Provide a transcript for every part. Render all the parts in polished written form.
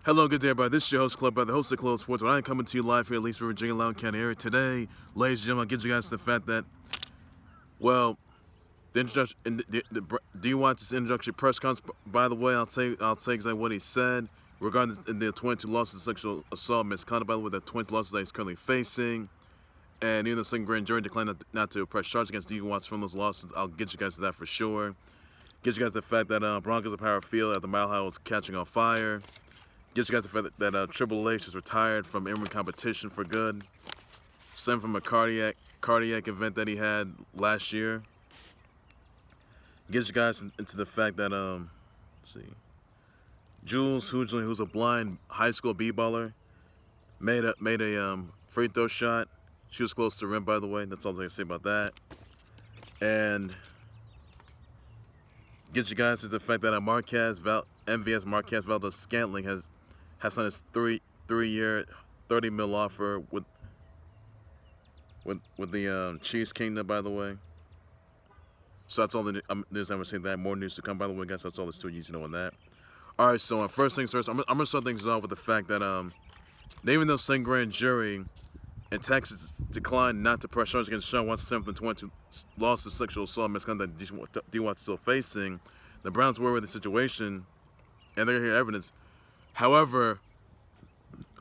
Hello, good day, everybody. This is your host, Club, by the host of Club Sports. When I'm coming to you live here at least for Virginia, Loudoun County area. Today, ladies and gentlemen, I'll get you guys the fact that, well, the introduction, the DWatts' introductory press conference. By the way, I'll say exactly what he said regarding the 22 losses of sexual assault misconduct. By the way, the 22 losses that he's currently facing, and even the second grand jury declined not to press charges against DWatts from those losses. I'll get you guys to that for sure. Get you guys the fact that Broncos Empower Field at the Mile High was catching on fire. Get you guys the fact that Triple H is retired from in-ring competition for good. Stemmed from a cardiac event that he had last year. Get you guys into the fact that let's see, Jules Hughley, who's a blind high school b-baller, made a free throw shot. She was close to the rim, by the way. That's all I can say about that. And get you guys to the fact that Marquez Valdes Scantling has signed his three-year, $30 million offer with the Chiefs Kingdom, by the way. So that's all the news I'm going to say that. More news to come, by the way, guys. That's all there's to it. You need to know on that. All right, so first things first, I'm going to start things off with the fact that even though same grand jury in Texas declined not to press charges against Sean Watson for the 22 losses of sexual assault misconduct that DWatts is still facing, the Browns were with the situation, and they're here evidence. However,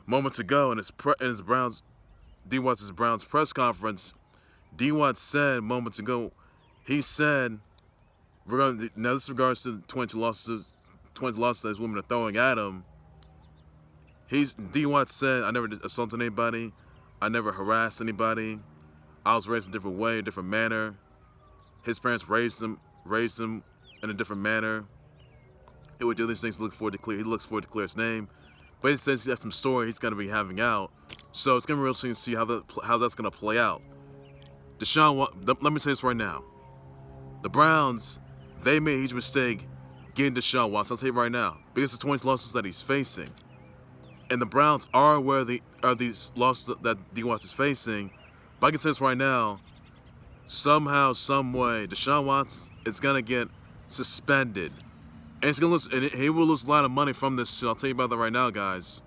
moments ago in his Browns press conference, DWatts said moments ago, he said, now this regards to the 22 losses that his women are throwing at him. DWatts said, I never assaulted anybody, I never harassed anybody, I was raised a different way, a different manner. His parents raised him in a different manner. He would do these things. He looks forward to clear his name. But he says he has some story he's going to be having out. So it's going to be real interesting to see how that's going to play out. Let me say this right now. The Browns, they made a huge mistake getting Deshaun Watson. I'll tell you right now. Because of the 20 losses that he's facing. And the Browns are aware of these losses that DWatts is facing. But I can say this right now. Somehow, some way, Deshaun Watson is going to get suspended. And he will lose a lot of money from this. I'll tell you about that right now, guys.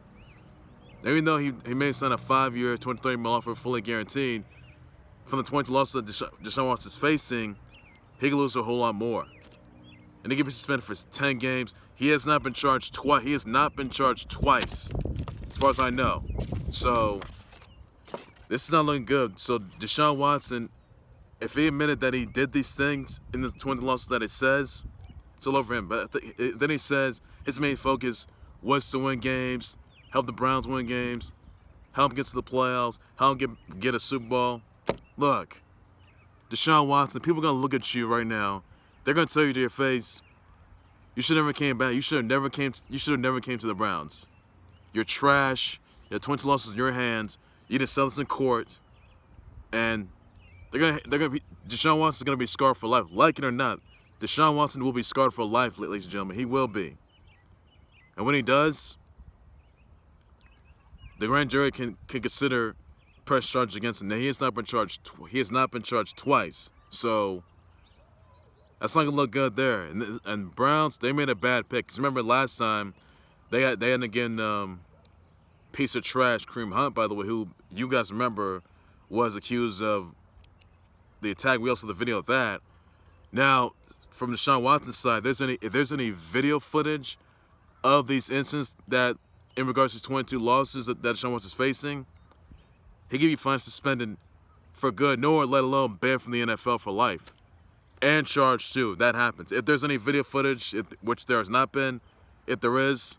Even though he may sign a 5-year, $23 million offer fully guaranteed, from the 20 losses that Deshaun Watson is facing, he could lose a whole lot more. And he could be suspended for 10 games. He has not been charged twice. He has not been charged twice, as far as I know. So this is not looking good. So Deshaun Watson, if he admitted that he did these things in the 20 losses that it says, it's all over him. But then he says his main focus was to win games, help the Browns win games, help them get to the playoffs, help them get a Super Bowl. Look, Deshaun Watson, people are going to look at you right now. They're going to tell you to your face, you should have never came back. You should have never came to the Browns. You're trash. You have 20 losses in your hands. You didn't sell this in court. And Deshaun Watson's going to be scarred for life. Like it or not, Deshaun Watson will be scarred for life, ladies and gentlemen. He will be. And when he does, the grand jury can consider press charges against him. Now, he has not been charged twice. So that's not gonna look good there. And Browns, they made a bad pick. 'Cause remember last time they had again piece of trash Kareem Hunt, by the way, who you guys remember was accused of the attack. We also saw the video of that. Now, from Deshaun Watson's side, if there's any video footage of these incidents that, in regards to 22 losses that Deshaun Watson is facing, he could be fined, suspended for good, nor let alone banned from the NFL for life, and charged too. That happens. If there's any video footage, which there has not been, if there is,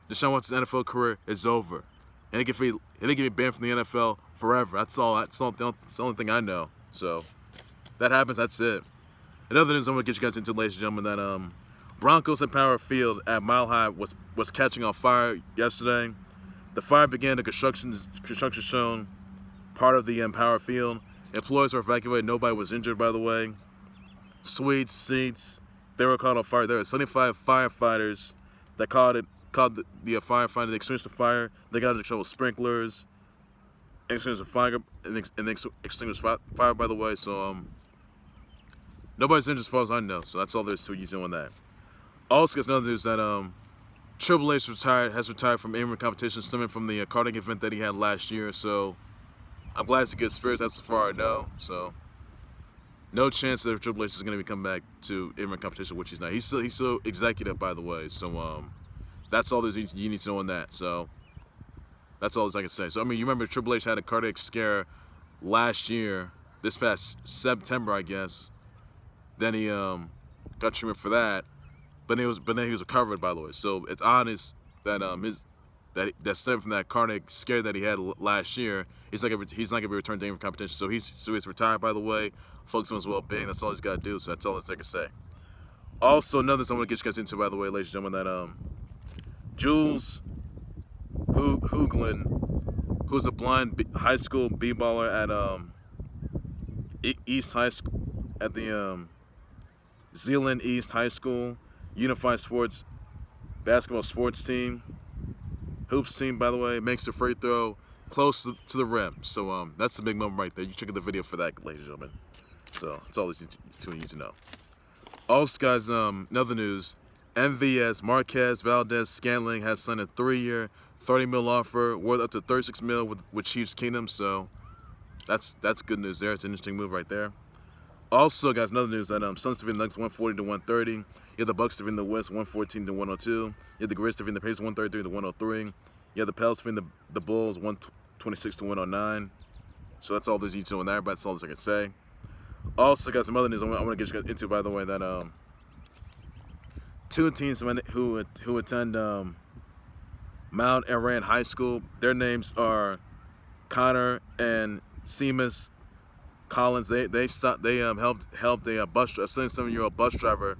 Deshaun Watson's NFL career is over, and he could be banned from the NFL forever. That's the only thing I know. So that happens. That's it. Another news I'm going to get you guys into, ladies and gentlemen, that Broncos Empower Field at Mile High was catching on fire yesterday. The fire began at construction zone, part of the Empower Field. Employees were evacuated. Nobody was injured, by the way. Suites, seats, they were caught on fire. There were 75 firefighters that called the firefighter to extinguish the fire. They got into trouble with sprinklers, extinguished the fire, and extinguished fire, by the way. So nobody's injured as far as I know. So that's all there is to you on that. Also, there's another news that Triple H has retired from in-ring competition stemming from the karting event that he had last year. So I'm glad it's a good spirits. That's as far I know. So no chance that Triple H is going to be coming back to in-ring competition, which he's not. He's still executive, by the way. So that's all you need to know on that. So that's all I can say. So I mean, you remember Triple H had a cardiac scare last year, this past September, I guess. Then he got treatment for that. But then he was recovered, by the way. So it's honest that that stemmed from that cardiac scare that he had last year. He's not gonna be returned to any competition. So he's retired, by the way. Focus on his well-being. That's all he's got to do. So that's all I can say. Also, another thing I want to get you guys into, by the way, ladies and gentlemen, that Jules Hooglin, who's a blind high school b-baller at East High School, at the Zeeland East High School Unified Sports basketball sports team, hoops team, by the way, makes the free throw close to the rim. So that's a big moment right there. You check out the video for that, ladies and gentlemen. So that's all you need to know. Also, guys, another news: MVS Marquez Valdes Scantling has signed a 3-year, $30 million offer worth up to $36 million with Chiefs Kingdom. So that's good news there. It's an interesting move right there. Also, guys, another news that Suns defeating the Nuggets 140 to 130. You have the Bucks defeating the West 114 to 102. You have the Grizz defeating the Pacers 133 to 103. You have the Pels defeating the Bulls 126 to 109. So that's all there's you know on that. But that's all I can say. Also, guys, some other news I want to get you guys into, by the way, that two teams who attend Mount Aran High School. Their names are Connor and Seamus Collins. They helped a 77-year-old bus driver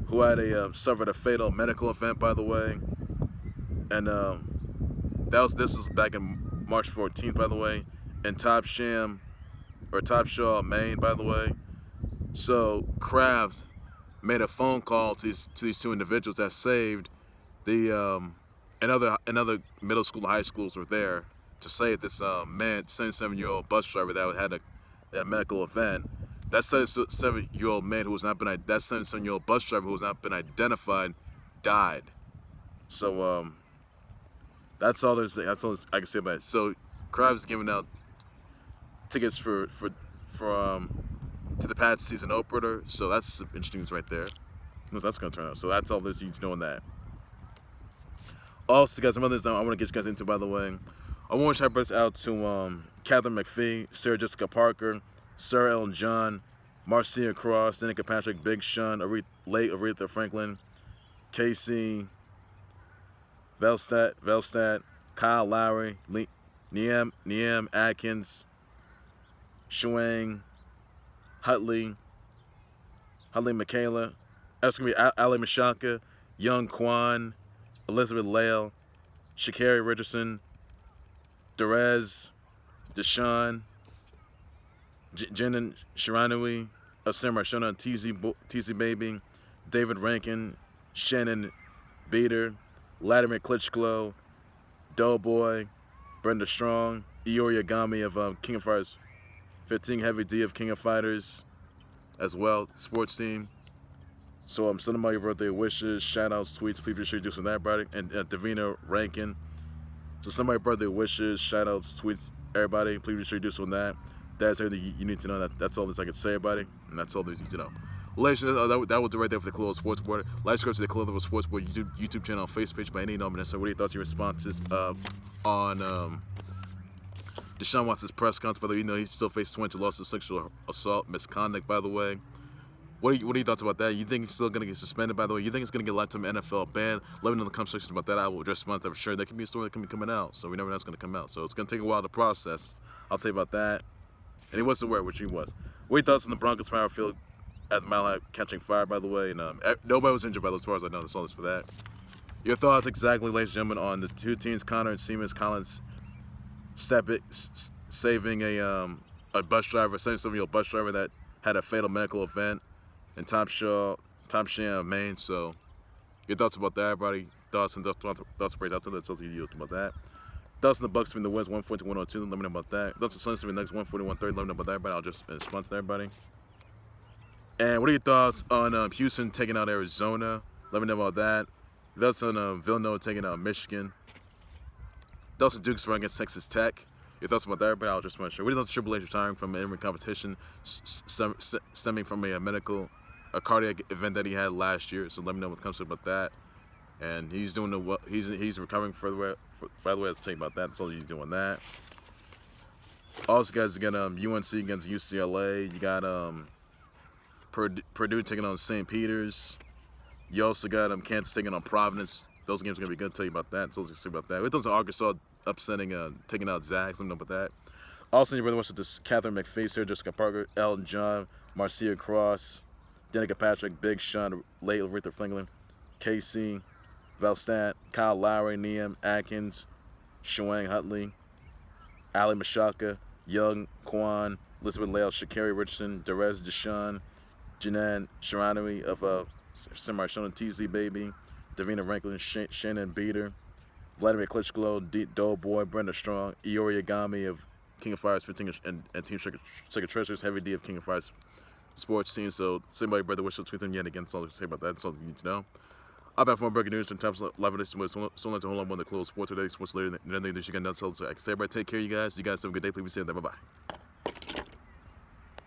who had suffered a fatal medical event, by the way, and this was back in March 14th, by the way, in Topshaw, Maine, by the way. So Kraft made a phone call to these two individuals that saved the and other middle school and high schools were there to save this 77-year-old bus driver that had that medical event. That 77-year-old man who was not been that 77-year-old bus driver who was not been identified died. So that's all I can say about it. So Kraft is giving out tickets for to the Pats season opener. So that's some interesting news right there. That's going to turn out. So that's all there's you need to know on that. Also, guys, some others I want to get you guys into, by the way. I want to shout out to Catherine McPhee, Sarah Jessica Parker, Sarah Ellen John, Marcia Cross, Danica Patrick, Big Sean, late Aretha Franklin, Casey Velstad, Kyle Lowry, Neam Atkins, Shuang, Hutley Michaela, that's going to be Ali Mashaka, Young Kwan, Elizabeth Lale, Shakari Richardson, Derez, Deshaun, Jenan Shiranui, Samar Shona, TZ Baby, David Rankin, Shannon Bader, Latimer Klitschko, Doughboy, Brenda Strong, Iori Yagami of King of Fighters 15, Heavy D of King of Fighters as well, sports team. So I'm sending all your birthday wishes, shout outs, tweets, please be sure to do some of that, everybody. And Davina Rankin. So send my birthday wishes, shout outs, tweets, everybody. Please be sure to do some of that. That's everything you need to know. That's all this I can say, everybody. And that's all there's you need to know. Ladies and gentlemen, that was right there for the Colorado Sports Board. Like, subscribe to the Colorado Sports Board YouTube channel, Facebook page by any number. So what are your thoughts, your responses on Deshaun Watson's press conference? By the way, you know he still faces 22 lawsuits of sexual assault, misconduct, by the way. What are your thoughts about that? You think he's still going to get suspended, by the way? You think it's going to get a lifetime NFL ban? Let me know in the comment section about that. I will address response for sure. That could be a story that can be coming out. So we never know it's going to come out. So it's going to take a while to process. I'll tell you about that. And he wasn't aware, which he was. What are your thoughts on the Broncos Empower Field at the Mile High catching fire, by the way? And nobody was injured, by the way, as far as I know. That's all this for that. Your thoughts exactly, ladies and gentlemen, on the two teams, Connor and Seamus Collins saving a bus driver, a 77-year-old bus driver that had a fatal medical event in Topshaw, Maine. So your thoughts about that, everybody? Thoughts praise out to that. Tell you about that. Thoughts on the Bucks from the West 140 102. Let me know about that. Thoughts on Suns from the next 140 130. Let me know about that, everybody. I'll just respond to everybody. And what are your thoughts on Houston taking out Arizona? Let me know about that. That's on Villanova taking out Michigan. Those are Duke's run against Texas Tech. Your thoughts about that? But I'll just want to share. We know Triple H retiring from an in-ring competition stemming from a cardiac event that he had last year. So let me know what comes to about that. And he's doing he's recovering further. By the way, let's talk about that. So he's doing that. Also, guys, you got UNC against UCLA. You got Purdue taking on St. Peter's. You also got Kansas taking on Providence. Those games are gonna be good. Tell you about that. So let's see about that. With those Arkansas upsetting, taking out Zach. Let me know about that. Also, your brother watched this Catherine McPhee here, Jessica Parker, Elton John, Marcia Cross, Danica Patrick, Big Sean, Late Aretha Franklin, Casey, Valstat, Kyle Lowry, Neam Atkins, Shuang Hutley, Ali Mashaka, Young, Kwan, Elizabeth Lale, Sha'Carri Richardson, Derez Deshawn, Janan Shiranoui of Semi-Shona TZ Baby, Davina Ranklin, Shannon Beater, Vladimir Klitschko, Doughboy, Brenda Strong, Iori Agami of King of Fighters 15 and Team Sacred Treasures, Heavy D of King of Fighters Sports Team. So, somebody, brother, wish to tweet them yet again. So, say about that. That's all you need to know. I'm back for more breaking news and times live this so like to hold on the close sports today, sports later than anything that you can know. So, I can say, everybody, take care, you guys. You guys have a good day. Please be safe. Bye bye.